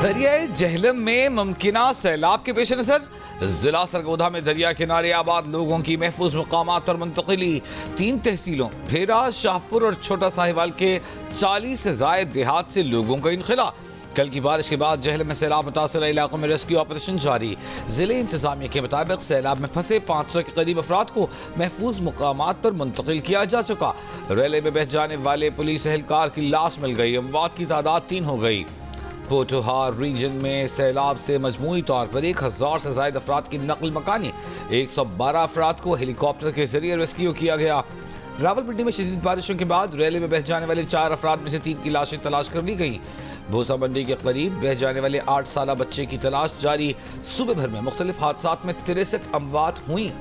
दरियाए जहलम में मुमकिना सैलाब के पेश नजर जिला सरगोधा में दरिया किनारे आबाद लोगों की महफूज मकामात पर मुंतकिली। 3 तहसीलों भेरा, शाहपुर और छोटा साहिवाल के 40 से जायद देहात से लोगों का इनखला। कल की बारिश के बाद जहलम में सैलाब मुतासर इलाकों में रेस्क्यू ऑपरेशन जारी। जिले इंतजामिया के मुताबिक सैलाब में फंसे 500 के करीब अफराद को महफूज मकामात पर मुंतकिल किया जा चुका। रेले में बह जाने वाले पुलिस एहलकार की लाश मिल गई। अमवात की तादाद 3 हो गई। पोटोहार रीजन में सैलाब से मजमूई तौर पर 1000 से ज्यादा अफराद की नकल मकानी। 112 अफराद को हेलीकॉप्टर के जरिए रेस्क्यू किया गया। रावलपिंडी में शदीद बारिशों के बाद रैली में बह जाने वाले 4 अफराद में से 3 की लाशें तलाश कर ली गई। भूसा मंडी के करीब बह जाने वाले 8 साला बच्चे की तलाश जारी। सुबह भर में मुख्तलिफ हादसात में 63 अमवात हुई।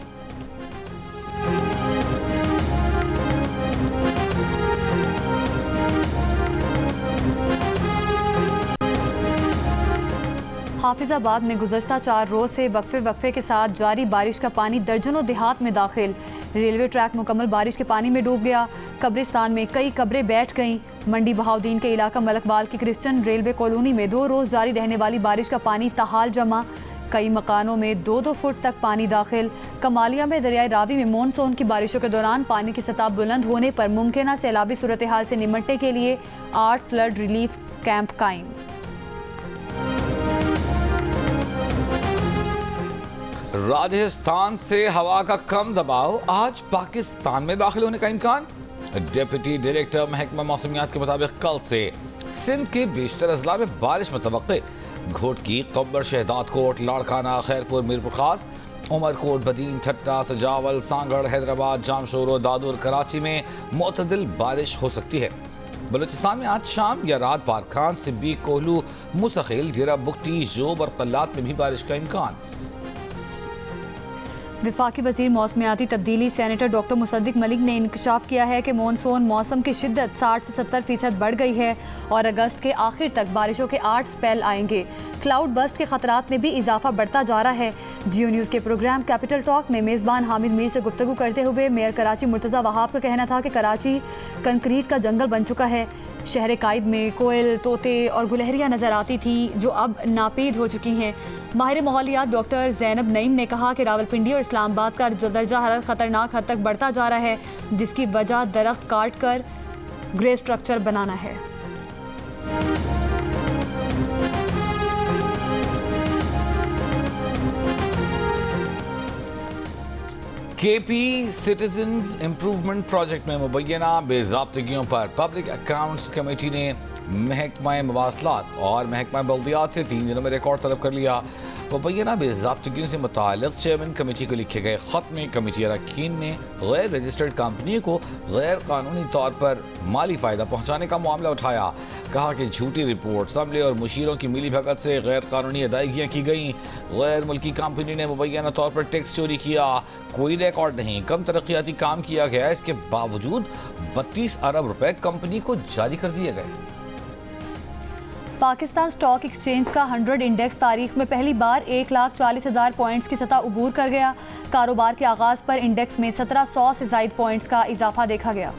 हाफिजाबाद में गुज़श्ता 4 रोज से वक्फे के साथ जारी बारिश का पानी दर्जनों देहात में दाखिल। रेलवे ट्रैक मुकम्मल बारिश के पानी में डूब गया। कब्रिस्तान में कई कब्रें बैठ गईं। मंडी बहाउद्दीन के इलाका मलकबाल की क्रिश्चियन रेलवे कॉलोनी में 2 रोज जारी रहने वाली बारिश का पानी ताहाल जमा। कई मकानों में 2-2 फुट तक पानी दाखिल। कमालिया में दरियाए रावी में मानसून की बारिशों के दौरान पानी की सतह बुलंद होने पर मुमकिन सैलाबी सूरत हाल से निपटने के लिए 8 फ्लड रिलीफ कैंप कायम। राजस्थान से हवा का कम दबाव आज पाकिस्तान में दाखिल होने का इम्कान। डिप्टी डायरेक्टर महकमा मौसमियात के मुताबिक कल से सिंध के बेशतर अजला में बारिश मुतवक्के। घोटकी, कब्बर, शहदाद कोट, लाड़काना, खैरपुर, मीरपुर खास, उमरकोट, बदीन, ठट्टा, सजावल, सांगड़, हैदराबाद, जामशोरो, दादुर, कराची में मुतदिल बारिश हो सकती है। बलूचिस्तान में आज शाम या रात बारखान, सिब्बी, कोहलू, मुसखिल, डेरा बुगटी, जोब और कल्लात में भी बारिश का इम्कान। वफाकी वज़ीर मौसमियाती तब्दीली सेनेटर डॉक्टर मुसद्दिक मलिक ने इंकशाफ किया है कि मानसून मौसम की शिद्दत 60 से 70% बढ़ गई है और अगस्त के आखिर तक बारिशों के 8 स्पेल आएंगे। क्लाउड बस्ट के खतरात में भी इजाफा बढ़ता जा रहा है। जियो न्यूज़ के प्रोग्राम कैपिटल टॉक में मेज़बान हामिद मीर से गुफ्तगू करते हुए मेयर कराची मुर्तज़ा वहाब का कहना था कि कराची कंक्रीट का जंगल बन चुका है। शहर कायद में कोयल, तोते और गुलहरियाँ नज़र आती थी जो अब नापीद हो चुकी हैं। माहिर माहौलियात डॉक्टर ज़ैनब नईम ने कहा कि रावलपिंडी और इस्लामाबाद का दर्जा हरारत खतरनाक हद तक बढ़ता जा रहा है, जिसकी वजह दरख्त काट कर ग्रे स्ट्रक्चर बनाना है। केपी सिटीजन्स इम्प्रूवमेंट प्रोजेक्ट में मुबैना बेज़ाब्तगियों पर पब्लिक अकाउंट्स कमेटी ने महकमा मवासलात और महकमा बल्दियात से 3 दिनों में रिकॉर्ड तलब कर लिया। मुबैना बेज़ाब्तगियों से मुताल्लिक़ चेयरमैन कमेटी को लिखे गए ख़त में कमेटी अरकान ने गैर रजिस्टर्ड कंपनी को गैर कानूनी तौर पर माली फ़ायदा पहुँचाने का मामला उठाया। कहा कि झूठी रिपोर्ट, अमले और मुशीरों की मिली भगत से गैर कानूनी अदायगियाँ की गईं। गैर मुल्की कंपनी ने मुबैना तौर पर टैक्स चोरी किया, कोई रिकॉर्ड नहीं, कम तरक्याती काम किया गया। इसके बावजूद 32 अरब रुपए कंपनी को जारी कर दिए गए। पाकिस्तान स्टॉक एक्सचेंज का 100 इंडेक्स तारीख में पहली बार 1,40,000 पॉइंट्स की सतह उबूर कर गया। कारोबार के आगाज पर इंडेक्स में 1700 से ज़ायद पॉइंट्स का इजाफा देखा गया।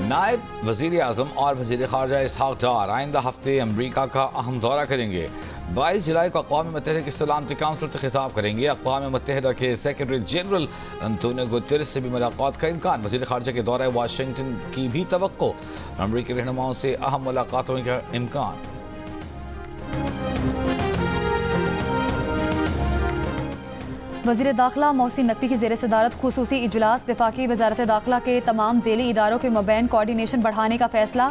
नायब वज़ीर आज़म और वज़ीर ख़ारजा इसहाक़ डार आइंदा हफ्ते अमरीका का अहम दौरा करेंगे। 22 जुलाई को अक़वाम मुत्तहिदा की सलामती काउंसिल से खिताब करेंगे। अक़वाम मुत्तहिदा के सेक्रेटरी जनरल अंतोनियो गुतेरेस से भी मुलाकात का इम्कान। वज़ीर ख़ारजा के दौरे वाशिंगटन की भी तवक्को। अमरीकी रहनुमाओं से अहम मुलाकातों का इम्कान। वज़ीर दाखिला मोहसिन नकवी की ज़ेर सदारत खुसूसी इजलास। वफाकी वज़ारत दाखिला के तमाम ज़ेली इदारों के मबैन कोऑर्डिनेशन बढ़ाने का फैसला।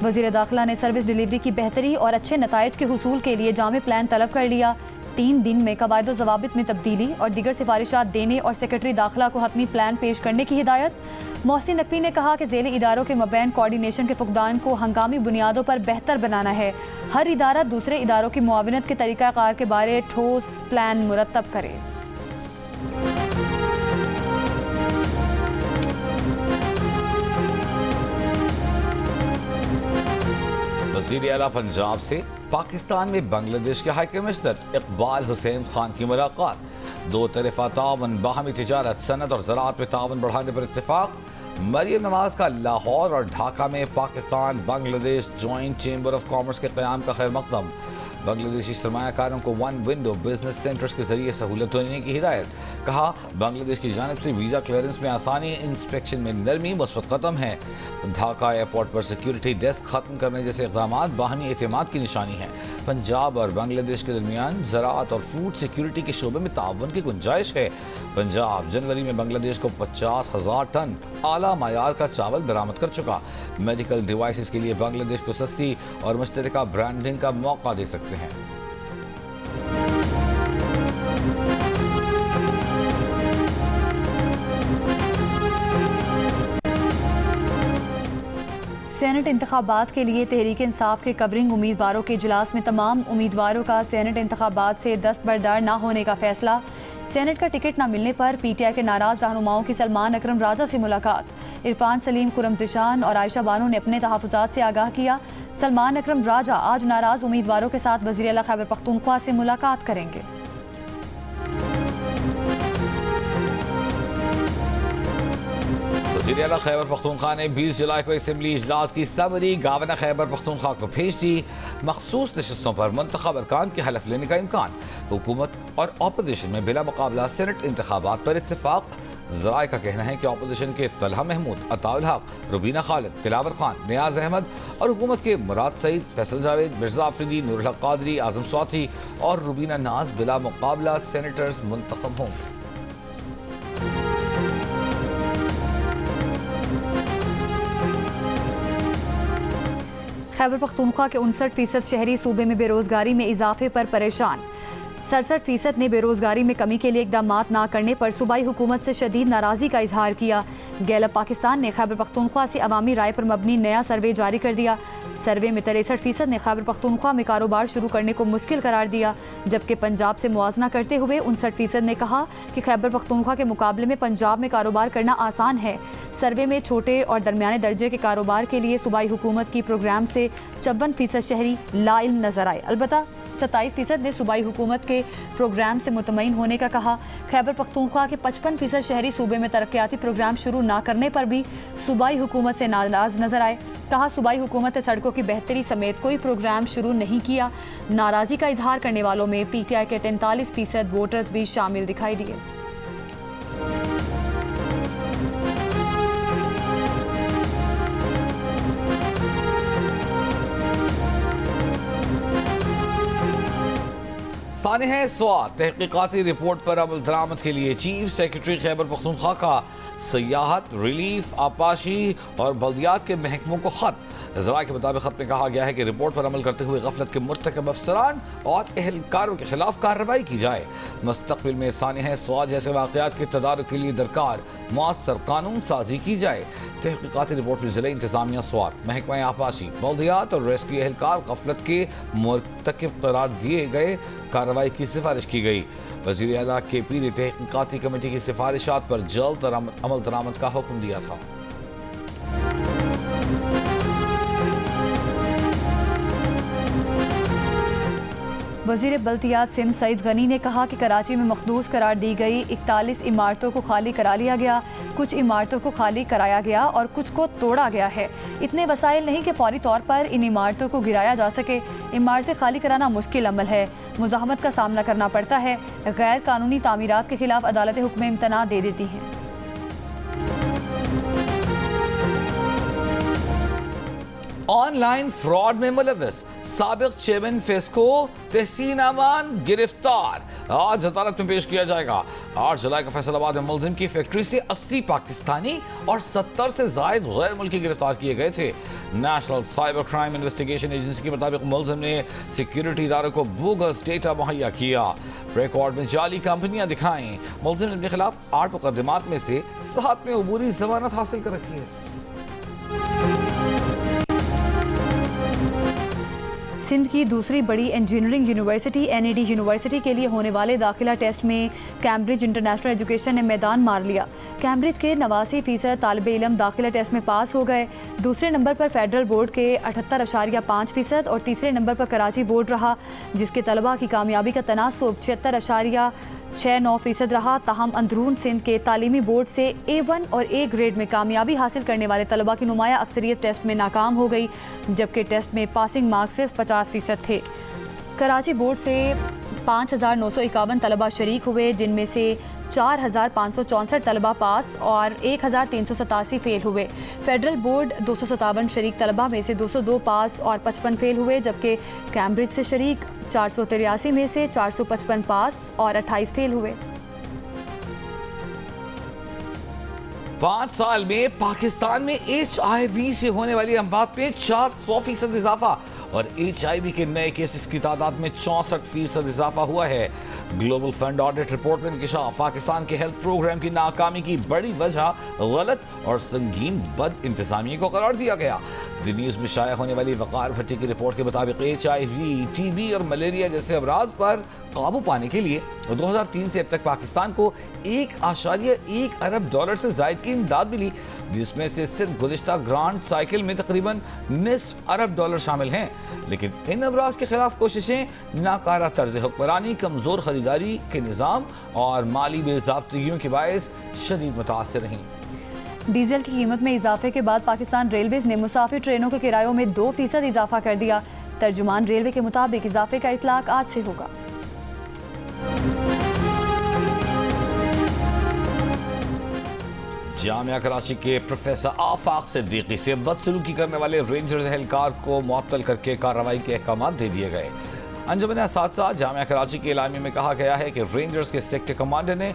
वज़ीर दाखिला ने सर्विस डिलीवरी की बेहतरी और अच्छे नताइज के हुसूल के लिए जामे प्लान तलब कर लिया। 3 दिन में कवायद ज़वाबित में तब्दीली और दीगर सिफारिशात देने और सेक्रेटरी दाखिला को हतमी प्लान पेश करने की हिदायत। मोहसिन नकवी ने कहा कि ज़ेली इदारों के मबैन कोऑर्डिनेशन के फुकदान को हंगामी बुनियादों पर बेहतर बनाना है। हर इदारा दूसरे इदारों की मुआवनत के तरीक़ाकार के बारे ठोस प्लान मुरतब करे। वज़ीर आला पंजाब से पाकिस्तान में बांग्लादेश के हाई कमिश्नर इकबाल हुसैन खान की मुलाकात। 2 तरफ़ा तावन, बाहमी तिजारत, सनत और ज़राअत में तावन बढ़ाने पर इत्तेफाक। मरियम नवाज का लाहौर और ढाका में Pakistan Bangladesh joint chamber of commerce के क़याम का खैर मकदम। बांग्लादेशी सरमायाकारों को वन विंडो बिजनेस सेंटर्स के जरिए सहूलत देने की हिदायत। कहा, बांग्लादेश की जानिब से वीज़ा क्लियरेंस में आसानी, इंस्पेक्शन में नरमी मुस्बत कदम है। ढाका एयरपोर्ट पर सिक्योरिटी डेस्क खत्म करने जैसे इक़दाम बाहमी एतमाद की निशानी है। पंजाब और बांग्लादेश के दरमियान ज़राअत और फूड सिक्योरिटी के शोबे में ताउन की गुंजाइश है। पंजाब जनवरी में बांग्लादेश को 50,000 टन आला मायार का चावल बरामद कर चुका। मेडिकल डिवाइसेस के लिए बांग्लादेश को सस्ती और मुश्तरका ब्रांडिंग का मौका दे सकते हैं। सेनेट इंतखाबात के लिए तहरीक इंसाफ के कवरिंग उम्मीदवारों के इजलास में तमाम उम्मीदवारों का सेनेट इंतखाबात से दस्तबरदार न होने का फैसला। सेनेट का टिकट न मिलने पर पीटीआई के नाराज रहनुमाओं की सलमान अकरम राजा से मुलाकात। इरफान सलीम, खुरम जिशान और आयशा बानो ने अपने तहफ़्फ़ुज़ात से आगाह किया। सलमान अकरम राजा आज नाराज उम्मीदवारों के साथ वज़ीर आला खैबर पख्तूनख्वा से मुलाकात करेंगे। वज़ीर आला खैबर पख्तूनख्वा ने 20 जुलाई को असम्बली इजलास की समरी गवर्नर खैबर पख्तूनख्वा को भेज दी। मखसूस नशस्तों पर मुंतखब अरकान के हलफ लेने का इम्कान। हुकूमत और अपोजिशन में बिला मुकाबला सेनेट इंतखाबात पर इत्तेफाक। ज़राए का कहना है कि अपोजिशन के तलहा महमूद, अताउल हक, रुबीना खालिद, दिलावर खान, नियाज अहमद और हुकूमत के मुराद सईद, फैसल जावेद, मिर्जा आफरीदी, नूरुल हक कादरी, आजम स्वाति और रुबीना नाज बिला मुकाबला सेनेटर्स मुंतखब होंगे। खैबर पख्तूनख्वा के 59% शहरी सूबे में बेरोजगारी में इजाफे पर परेशान। 67% ने बेरोजगारी में कमी के लिए इकदाम ना करने पर सूबाई हुकूमत से शदीद नाराज़गी का इजहार किया। गैलप पाकिस्तान ने खैबर पख्तूनख्वा से अवामी राय पर मबनी नया सर्वे जारी कर दिया। सर्वे में 63% ने खैबर पख्तूनख्वा में कारोबार शुरू करने को मुश्किल करार दिया, जबकि पंजाब से मुआजना करते हुए 59% ने कहा कि खैबर पख्तूनख्वा के मुकाबले में पंजाब में कारोबार करना आसान है। सर्वे में छोटे और दरमियाने दर्जे के कारोबार के लिए सूबाई हुकूमत की प्रोग्राम से 54% शहरी लाइल नजर आए। अलबत्ता 27% ने सूबाई हुकूमत के प्रोग्राम से मुतमईन होने का कहा। खैबर पख्तूनख्वा के 55% शहरी सूबे में तरक्याती प्रोग्राम शुरू ना करने पर भी सूबाई हुकूमत से नाराज नजर आए। कहा, सूबाई हुकूमत ने सड़कों की बेहतरी समेत कोई प्रोग्राम शुरू नहीं किया। नाराज़गी का इजहार करने वालों में पीटीआई के 43% वोटर्स भी शामिल दिखाई दिए। सानिह स्वात तहकीकाती रिपोर्ट पर अमल दरामद के लिए चीफ सेक्रेटरी खैबर पख्तूनख्वा का सियाहत, रिलीफ, आपाशी और बल्दियात के महकमों को खत। ज़राए के मुताबिक खत में कहा गया है कि रिपोर्ट पर अमल करते हुए गफलत के मुर्तकब अफसरान और एहलकारों के खिलाफ कार्रवाई की जाए। मुस्तकबिल में सानिह स्वात जैसे वाक़यात के तदारुक के लिए दरकार मुअस्सर कानून साजी की जाए। तहकीकाती रिपोर्ट में ज़िला इंतज़ामिया स्वात, महकमा आपाशी, बल्दियात और रेस्क्यू एहलकार गफलत के मुर्तकब करार दिए गए कार्रवाई की सिफारिश की गई। वज़ीर आला KP ने तहकीकाती कमेटी की सिफारिशात पर जल्द अमल दरामद का हुक्म दिया था। वज़ीर बल्दियात सिंध सईद गनी ने कहा कि कराची में मखदूस करार दी गई 41 इमारतों को खाली करा लिया गया। कुछ इमारतों को खाली कराया गया और कुछ को तोड़ा गया है। इतने वसाइल नहीं कि फौरी तौर पर इन इमारतों को गिराया जा सके। इमारतें खाली कराना मुश्किल अमल है, मुज़ाहमत का सामना करना पड़ता है। गैर कानूनी तामीरात के खिलाफ अदालतें हुक्म इम्तना दे देती हैं। ऑनलाइन फ्रॉड में मुलव्वस साबिक चेयरमैन फेस्को तहसीन अमान गिरफ्तार, आज अदालत में पेश किया जाएगा। 8 जुलाई को फैसलाबाद में मुलजिम की फैक्ट्री से 80 पाकिस्तानी और 70 से जायद गैर मुल्की गिरफ्तार किए गए थे। National cyber crime investigation agency के मुताबिक मुलजिम ने सिक्योरिटी इदारों को बोगस डेटा मुहैया किया, रिकॉर्ड में जाली कंपनियां दिखाई। मुलजिम ने अपने खिलाफ 8 मुकदमात में से 7 में अबूरी जमानत हासिल कर रखी है। सिंध की दूसरी बड़ी इंजीनियरिंग यूनिवर्सिटी NED यूनिवर्सिटी के लिए होने वाले दाखिला टेस्ट में कैम्ब्रिज इंटरनेशनल एजुकेशन ने मैदान मार लिया। कैम्ब्रिज के 89% तालिबे इल्म दाखिला टेस्ट में पास हो गए। दूसरे नंबर पर फेडरल बोर्ड के 78.5% और तीसरे नंबर पर कराची बोर्ड रहा, जिसके तलबा की कामयाबी का तनासुब 6-9% रहा। ताहम अंदरून सिंध के तालीमी बोर्ड से A1 और A ग्रेड में कामयाबी हासिल करने वाले तलबा की नुमाया अक्सरियत टेस्ट में नाकाम हो गई, जबकि टेस्ट में पासिंग मार्क्स सिर्फ 50% थे। कराची बोर्ड से 5,951 तलबा शरीक हुए, जिनमें से 4,564 तलबा पास और 1,387 फेल हुए। फेडरल बोर्ड 257 शरीक तलबा में से 202 पास और 55 फेल हुए, जबकि कैम्ब्रिज से शरीक 483 में से 455 पास और 28 फेल हुए। 5 साल में पाकिस्तान में HIV से होने वाली अमवात में 400% इजाफा और HIV के नए केसेस की तादाद में 64% इजाफा हुआ है। ग्लोबल फंड ऑडिट रिपोर्ट में इंकशाफ पाकिस्तान के हेल्थ प्रोग्राम की नाकामी की बड़ी वजह गलत और संगीन बद इंतजामिया को करार दिया गया। द न्यूज़ में शाया होने वाली वकार भट्टी की रिपोर्ट के मुताबिक HIV, TB और मलेरिया जैसे अमराज पर काबू पाने के लिए 2003 से अब तक पाकिस्तान को $1.1 अरब से जायद की इमदाद मिली, जिसमें से सिर्फ गुज़िश्ता ग्रांट साइकिल में तकरीबन $0.5 अरब शामिल हैं। लेकिन इन अमराज के खिलाफ कोशिशें नाकारा तर्ज हुक्मरानी, कमज़ोर खरीदारी के निज़ाम और माली बेज़ाब्तियों के बायस शदीद मुतासर रहीं। डीजल की कीमत में इजाफे के बाद पाकिस्तान रेलवेज ने मुसाफिर ट्रेनों के किरायों में 2% इजाफा कर दिया। तर्जुमान रेलवे के मुताबिक इजाफे का इतलाक आज से होगा। जामिया कराची के प्रोफेसर आफाक सिद्दीकी से बदसलूकी करने वाले रेंजर्स एहलकार को मुअत्तल करके कार्रवाई के अहकाम दे दिए गए। अंजुमन असातिज़ा जामिया कराची के एलामी में कहा गया है कि रेंजर्स के सेक्टर कमांडर ने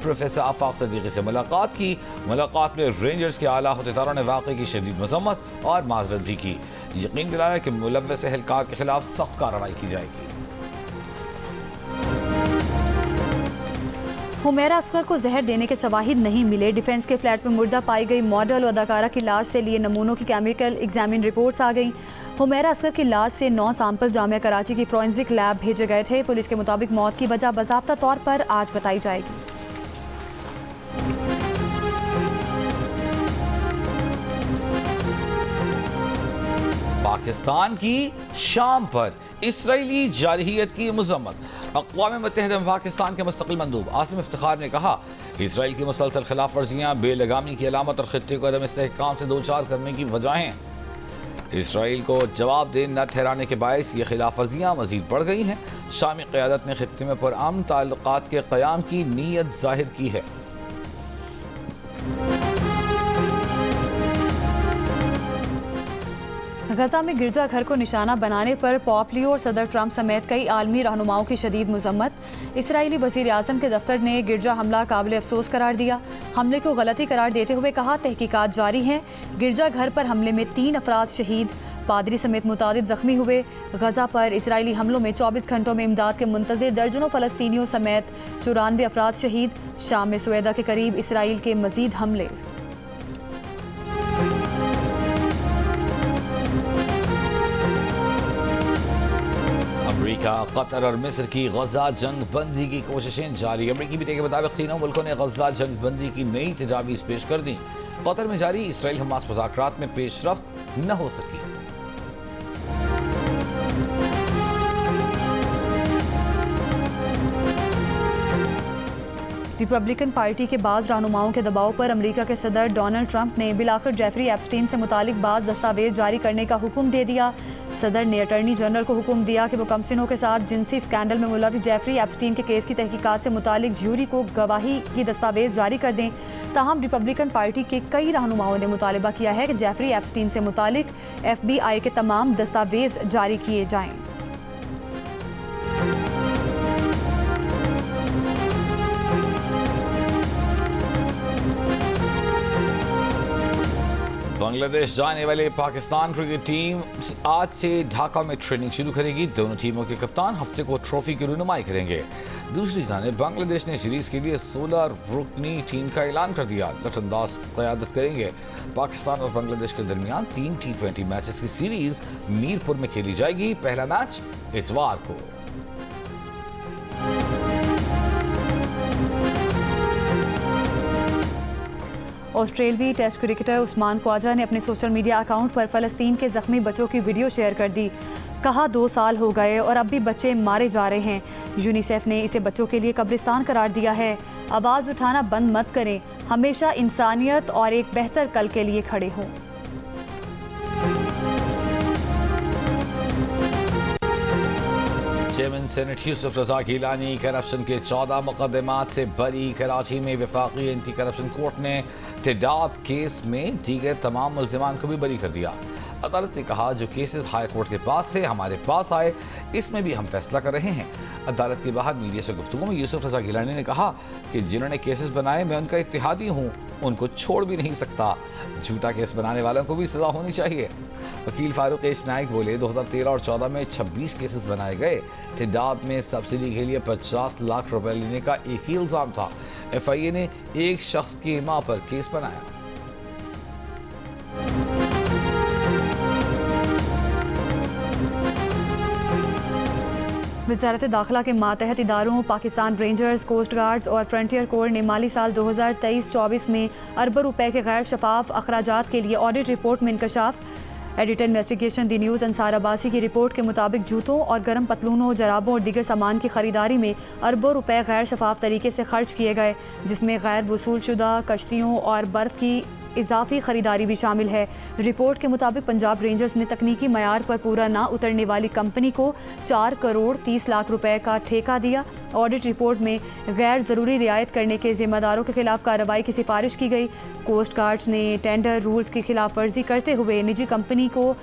प्रोफेसर आफाक सिद्दीकी से मुलाकात की। मुलाकात में रेंजर्स के आला अहदेदारों ने वाक़े की शदीद मज़म्मत और माजरत भी की। यकीन दिलाया कि मुलव्वस एहलकार के खिलाफ सख्त कार्रवाई की जाएगी। हुमैरा असगर को जहर देने के शवाहिद नहीं मिले। डिफेंस के फ्लैट में मुर्दा पाई गई मॉडल और अदाकारा की लाश से लिए नमूनों की केमिकल एग्जामिन रिपोर्ट्स आ गई। हुमैरा असगर की लाश से 9 सैंपल जामिया कराची की फोरेंसिक लैब भेजे गए थे। पुलिस के मुताबिक मौत की वजह बाज़ाब्ता तौर पर आज बताई जाएगी। पाकिस्तान की शाम पर इसराइली जारहियत की मज़म्मत। अक़वाम मुत्तहिदा में पाकिस्तान के मुस्तक़िल मंदूब आसिम इफ्तिखार ने कहा, इसराइल की मुसलसल खिलाफ वर्जियाँ बेलगामी की अलामत और खित्ते को अदम इस्तेहकाम से दो चार करने की वजहें इसराइल को जवाबदेह न ठहराने के बायस ये खिलाफ वर्जियाँ मज़ीद बढ़ गई हैं। शामी क़यादत ने खित्ते में पुरअमन ताल्लुकात के क़याम की नीयत ज़ाहिर की है। गजा में गिरजाघर को निशाना बनाने पर पॉम्पियो और सदर ट्रंप समेत कई आलमी रहनुमाओं की शदीद मजम्मत। इसराइली वज़ीर आज़म के दफ्तर ने गिरजा हमला काबिल अफसोस करार दिया। हमले को गलती करार देते हुए कहा, तहकीकात जारी हैं। गिरजाघर पर हमले में 3 अफराद शहीद, पादरी समेत मुतादिद जख्मी हुए। गजा पर इसराइली हमलों में 24 घंटों में इमदाद के मुंतज़िर दर्जनों फ़लस्तीनियों समेत 94 अफराद शहीद। शाम में सुएदा के करीब इसराइल के मज़ीद हमले। अमेरिका, कतर और मिस्र की गजा जंग बंदी की कोशिशें जारी। अमेरिकी मीडिया के मुताबिक तीनों मुल्कों ने गजा जंग बंदी की नई तजावीज़ पेश कर दी। कतर में जारी इसराइल हमास मुज़ाकरात में पेशरफ्त न हो सकी। रिपब्लिकन पार्टी के बाज़ रहनुमाओं के दबाव पर अमेरिका के सदर डोनाल्ड ट्रंप ने बिलाखिर जेफरी एप्स्टीन से मुतालिक बाज़ दस्तावेज जारी करने का हुक्म दे दिया। सदर ने अटर्नी जनरल को हुक्म दिया कि वो कमसिनों के साथ जिनसी स्कैंडल में मुलविस जेफरी एप्स्टीन के केस की तहकीकात से मुतालिक ज्यूरी को गवाही की दस्तावेज जारी कर दें। ताहम रिपब्लिकन पार्टी के कई रहनुमाओं ने मुतालबा किया है कि जेफरी एप्स्टीन से मुतालिक FBI के तमाम दस्तावेज जारी किए जाएं। बांग्लादेश जाने वाले पाकिस्तान क्रिकेट टीम आज से ढाका में ट्रेनिंग शुरू करेगी। दोनों टीमों के कप्तान हफ्ते को ट्रॉफी की रहनुमाई करेंगे। दूसरी जानिब बांग्लादेश ने सीरीज के लिए 16 रुकनी टीम का ऐलान कर दिया। लटन दास क़यादत करेंगे। पाकिस्तान और बांग्लादेश के दरमियान 3 T20 मैचेस की सीरीज मीरपुर में खेली जाएगी। पहला मैच इतवार को। ऑस्ट्रेलियाई टेस्ट क्रिकेटर उस्मान ख्वाजा ने अपने सोशल मीडिया अकाउंट पर फ़लस्तीन के ज़ख्मी बच्चों की वीडियो शेयर कर दी। कहा, 2 साल हो गए और अब भी बच्चे मारे जा रहे हैं। यूनिसेफ ने इसे बच्चों के लिए कब्रिस्तान करार दिया है। आवाज़ उठाना बंद मत करें, हमेशा इंसानियत और एक बेहतर कल के लिए खड़े हों। चेयरमैन सेनेट यूसुफ रजा गिलानी करप्शन के 14 मुकदमात से बरी। कराची में वफाकी एंटी करप्शन कोर्ट ने टेडाब केस में दीगर तमाम मुल्जिमान को भी बरी कर दिया। अदालत ने कहा, जो केसेस हाई कोर्ट के पास थे हमारे पास आए, इसमें भी हम फैसला कर रहे हैं। अदालत के बाहर मीडिया से गुफ्तगू में यूसुफ रजा गिलानी ने कहा कि जिन्होंने केसेस बनाए मैं उनका इत्तेहादी हूँ, उनको छोड़ भी नहीं सकता। झूठा केस बनाने वालों को भी सजा होनी चाहिए। वकील फारूक एश नाइक बोले, 2013 और 14 में 26 केसेस बनाए गए। टेडाब में सब्सिडी के लिए 50 लाख रुपए लेने का एक ही इल्जाम था। FIA ने एक शख्स की मां पर केस बनाया। वज़ारत दाखिला के मातहत इदारों पाकिस्तान रेंजर्स, कोस्ट गार्ड्स और फ्रंटियर कोर ने माली साल 2023-24 में अरबों रुपए के गैर शफाफ अखराजात के लिए ऑडिट रिपोर्ट में इंकशाफ। एडिटर इन्वेस्टिगेशन दी न्यूज़ अंसार अब्बासी की रिपोर्ट के मुताबिक जूतों और गर्म पतलूनों, जराबों और दीगर सामान की खरीदारी में अरबों रुपए गैर शफाफ तरीके से खर्च किए गए, जिसमें गैर वसूल शुदा कश्तियों और बर्फ़ की इजाफी खरीदारी भी शामिल है। रिपोर्ट के मुताबिक पंजाब रेंजर्स ने तकनीकी मयार पर पूरा ना उतरने वाली कंपनी को 4 करोड़ 30 लाख रुपए का ठेका दिया। ऑडिट रिपोर्ट में गैर ज़रूरी रियायत करने के जिम्मेदारों के खिलाफ कार्रवाई की सिफारिश की गई। कोस्ट गार्ड्स ने टेंडर रूल्स की खिलाफ वर्जी करते हुए निजी कंपनी को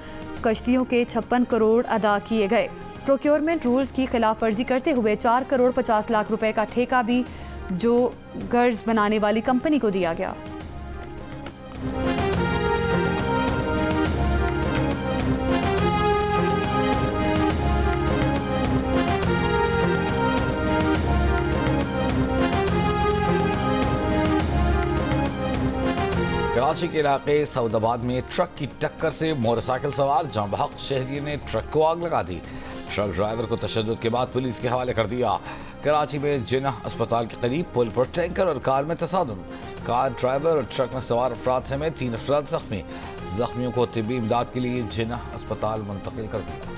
कश्तियों के 56 करोड़ अदा किए गए। प्रोक्योरमेंट रूल्स की खिलाफ वर्जी करते हुए 4 करोड़ 50 लाख रुपए का ठेका भी जो गर्ज बनाने वाली कंपनी को दिया गया। कराची के इलाके सऊदाबाद में ट्रक की टक्कर से मोटरसाइकिल सवार जाँ बहक शहरी ने ट्रक को आग लगा दी। ट्रक ड्राइवर को तशद्दुद के बाद पुलिस के हवाले कर दिया। कराची में जिन्ना अस्पताल के करीब पुल पर टैंकर और कार में तसादुम। कार ड्राइवर और ट्रक में सवार अफराद समेत 3 अफराद जख्मी। जख्मियों को तिब्बी इमदाद के लिए जिन्ना अस्पताल मुंतकिल कर दिया।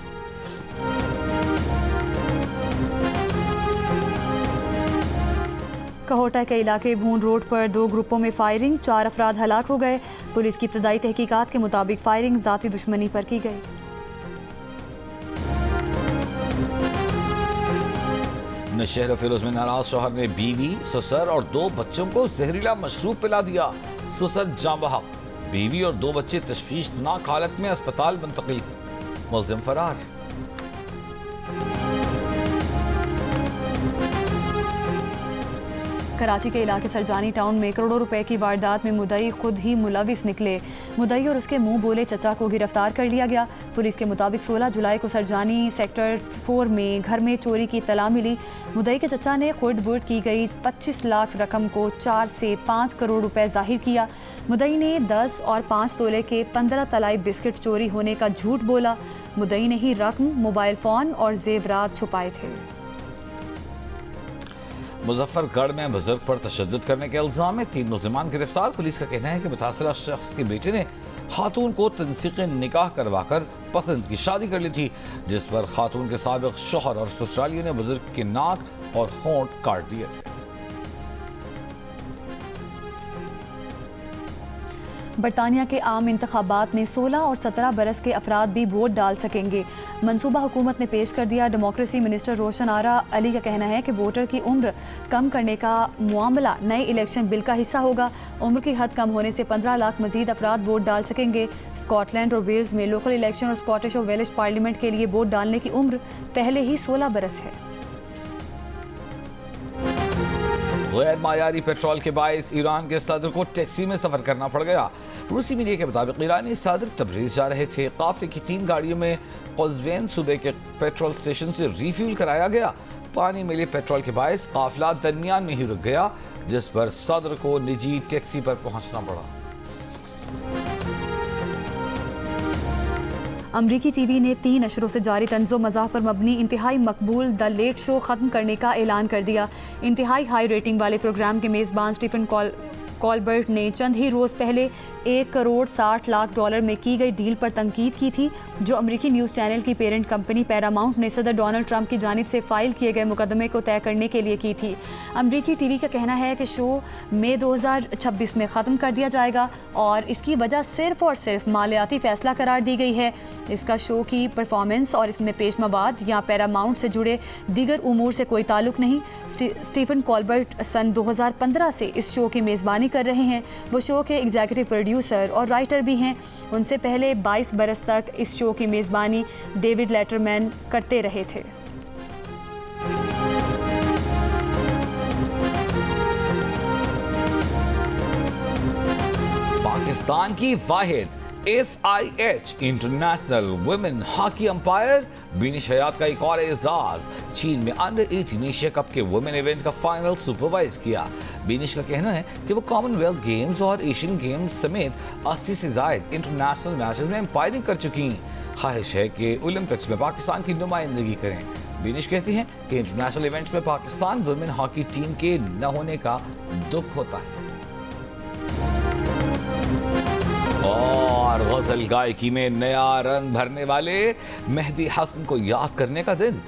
कहोटा के इलाके भून रोड पर 2 ग्रुपों में फायरिंग, 4 अफराद हलाक हो गए। पुलिस की इब्तदाई तहकीकात के मुताबिक फायरिंग जाती दुश्मनी पर की गई। शहर फिरोज में नाराज शौहर ने बीवी, ससुर और 2 बच्चों को जहरीला मशरूब पिला दिया। ससुर जाँ बहक, बीवी और 2 बच्चे तशवीशनाक हालत में अस्पताल मुंतकिल। मुलजिम फरार। कराची के इलाके सरजानी टाउन में करोड़ों रुपए की वारदात में मुद्दई खुद ही मुलविस निकले। मुद्दई और उसके मुंह बोले चचा को गिरफ्तार कर लिया गया। पुलिस के मुताबिक 16 जुलाई को सरजानी सेक्टर 4 में घर में चोरी की इत्तला मिली। मुद्दई के चचा ने खुर्द बुर्द की गई 25 लाख रकम को 4 से 5 करोड़ रुपए जाहिर किया। मुद्दई ने 10 और 5 तोले के 15 तलाई बिस्किट चोरी होने का झूठ बोला। मुद्दई ने ही रकम, मोबाइल फ़ोन और जेवरात छुपाए थे। मुजफ्फरगढ़ में बुजुर्ग पर तशद्दुद करने के इल्जाम में 3 मुल्जिमान गिरफ्तार। पुलिस का कहना है कि मुतासरा शख्स के बेटे ने खातून को तंसीक़ निकाह करवाकर पसंद की शादी कर ली थी, जिस पर खातून के साबिक शौहर और ससुरालियों ने बुजुर्ग के नाक और होंठ काट दिए थे। बरतानिया के आम इंतखाबात में 16 और 17 बरस के अफराद भी वोट डाल सकेंगे। मनसूबा हुकूमत ने पेश कर दिया। डेमोक्रेसी मिनिस्टर रोशन आरा अली का कहना है कि वोटर की उम्र कम करने का मामला नए इलेक्शन बिल का हिस्सा होगा। उम्र की हद कम होने से 15 लाख मजीद अफराद वोट डाल सकेंगे। स्कॉटलैंड और वेल्स में लोकल इलेक्शन और स्कॉटिश और वेलिश पार्लियामेंट के लिए वोट डालने की उम्र पहले ही 16 बरस है। गैर मायारी पेट्रोल के बायस ईरान के सदर को टैक्सी में सफर करना पड़ गया। रूसी मीडिया के मुताबिक ईरानी सदर तबरीज जा रहे थे। काफिले की 3 गाड़ियों में क़ज़वीन सूबे के पेट्रोल स्टेशन से रिफ्यूल कराया गया। पानी मिले पेट्रोल के बायस काफिला दरमियान में ही रुक गया, जिस पर सदर को निजी टैक्सी पर पहुंचना पड़ा। अमरीकी टीवी ने 3 नशरों से जारी तंज़ो मज़ाह पर मबनी इंतहाई मकबूल द लेट शो ख़त्म करने का ऐलान कर दिया। इंतहाई हाई रेटिंग वाले प्रोग्राम के मेज़बान स्टीफन कॉलबर्ट ने चंद ही रोज़ पहले 1 करोड़ 60 लाख डॉलर में की गई डील पर तनकीद की थी, जो अमेरिकी न्यूज़ चैनल की पेरेंट कंपनी पैरामाउंट ने सदर डोनाल्ड ट्रंप की जानिब से फाइल किए गए मुकदमे को तय करने के लिए की थी। अमेरिकी टीवी का कहना है कि शो मई 2026 में ख़त्म कर दिया जाएगा और इसकी वजह सिर्फ और सिर्फ मालियाती फैसला करार दी गई है। इसका शो की परफॉर्मेंस और इसमें पेश मवाद या पैरामाउंट से जुड़े दीगर उमूर से कोई ताल्लुक नहीं। स्टीफन कॉलबर्ट सन 2015 से इस शो की मेज़बानी कर रहे हैं। वो शो के एग्जीक्यूटिव प्रोड्यूसर और राइटर भी हैं। उनसे पहले 22 बरस तक इस शो की मेज़बानी डेविड लेटरमैन करते रहे थे। पाकिस्तान की वाहिद FIH international women hockey umpire Beenish Hayat का एक और एजाज, चीन में अंडर 18 एशिया कप के वुमेन इवेंट का फाइनल सुपरवाइज किया। बीनिश का कहना है कि वो कॉमनवेल्थ गेम्स और एशियन गेम्स समेत 80 से ज्यादा इंटरनेशनल मैचेस में अंपायरिंग कर चुकी। ख्वाहिश है कि ओलंपिक्स में पाकिस्तान की नुमाइंदगी करें। बीनिश कहती हैं कि इंटरनेशनल इवेंट्स में पाकिस्तान वुमेन हॉकी टीम के न होने का दुख होता है। और गजल गायकी में नया रंग भरने वाले मेहदी हसन को याद करने का दिन।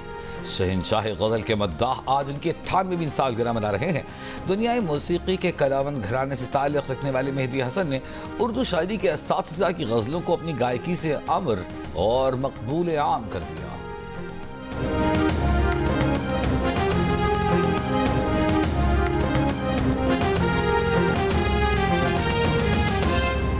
शहंशाह गजल के मद्दाह आज उनकी 98वीं सालगिरह मना रहे हैं। दुनियाई मौसीकी के कलावन घराने से ताल्लुक़ रखने वाले मेहदी हसन ने उर्दू शायरी के असातिज़ा की गज़लों को अपनी गायकी से अमर और मकबूल आम कर दिया।